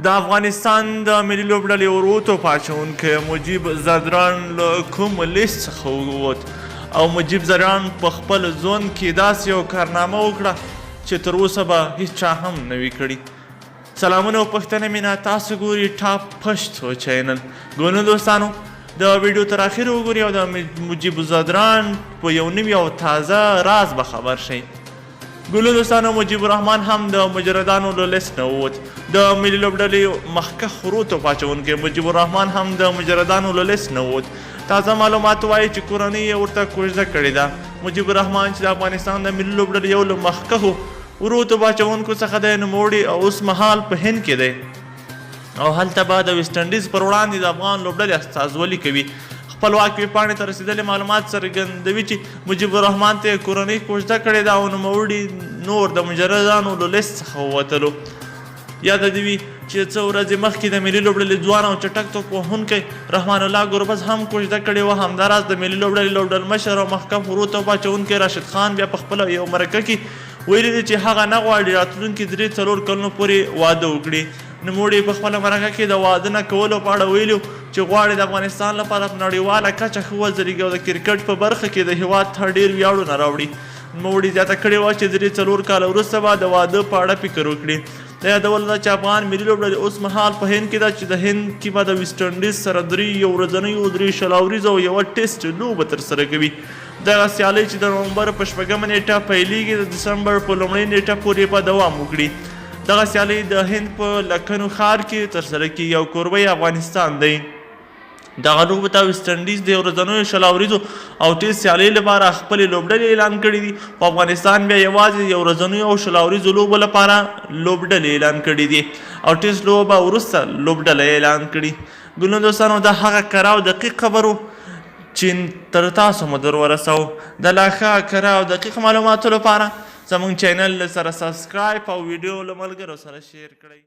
د افغانستان د ملي لوبډلې وروتو پاچونکی مجیب زدراڼ له کوم لیست څخه ووت او مجیب زدراڼ په خپل زون کې داسې یو کارنامه وکړه چې تر اوسه به هیڅ چا هم نه وي کړي. سلامونه او پښتنه مینه، تاسو ګورئ ټاپ پښتو چینل. ګورنو دوستانو، د ویډیو تر اخره وګورئ او د مجیب زدراڼ په یو نوي او تازه راز به خبر شئ. ګلو دوستانو، مجیب الرحمن هم د مجردانو له لیست نه ووت. د ملي لوبډلې مخکښ وروتو پاچونکی مجیب الرحمن هم د مجردانو له لیست نه ووت. تازه معلومات وایي چې کورنۍ یې ورته کوژده کړې ده. مجیب الرحمن چې د افغانستان د ملي لوبډلې یو له مخکښو وروتو پاچونکو څخه دی، نوموړي او اوس مهال په هند کې دی او هلته به د ویسټ انډیز پر وړاندې د افغان لوبډلې استازولي کوي. خپلواک ویبپاڼې ته رسېدلي معلومات څرګندوي چې مجیب الرحمن ته یې کورنۍ کوژده کړې ده او نوموړي نور د مجردانو له لیست څخه ووتلو. یاده دې وي چې څه ورځې مخکې د ملي لوبډلې ځوان او چټک توپ وهونکی رحمان الله ګربز هم کوژده کړې وه. همداراز د ملي لوبډلې لوبډلمشر او مخکښ وروتو پاچونکی راشد خان بیا په خپله یو مرکه کې ویلي دي چې هغه نه غواړي راتلونکي 3-4 کلونو پورې واده وکړي. نوموړي په خپله مرکه کې د واده نه کولو په اړه ویلي چې غواړي د افغانستان لپاره په نړیواله کچه ښه وځلېږي او د کرکټ په برخه کې د هېواد ته ډېر ویاړونه راوړي. نوموړي زیاته کړې وه چې 3-4 کاله وروسته به د واده په اړه فکر وکړي. د یادولو ده چې افغان ملي لوبډلې اوس مهال په هند کې ده چې د هند کې به د ویسټ انډیز سره 3 یو ورځنیو 3 شلاوریزو او یوه ټیسټ لوبه ترسره کوي. دغه سیالۍ چې د نومبر په 6مه نیټه پیلېږي د دسمبر په لومړۍ نیټه پورې به دوام وکړي. دغه سیالۍ د هند په لکنو ښار کې ترسره کېږي او کوربی افغانستان دی. دغه لوبو ته ویسټ انډیز د ورځنیو شلاوریزو او ټیسټ سیالۍ لپاره خپلې لوبډلې اعلان کړي دي او افغانستان بیا یوازې د ورځنیو او شلاوریزو لوبو لپاره لوبډلې اعلان کړي دي او ټیسټ لوبه به وروسته لوبډله اعلان کړي. ګلو دوستانو، دا هغه کره او دقیق خبرو چې تر تاسو مو در ورسوو. د لا ښه کره او دقیق معلوماتو لپاره زموږ چینل سره سبسکرایب او ویډیو له ملګرو سره شیر کړئ.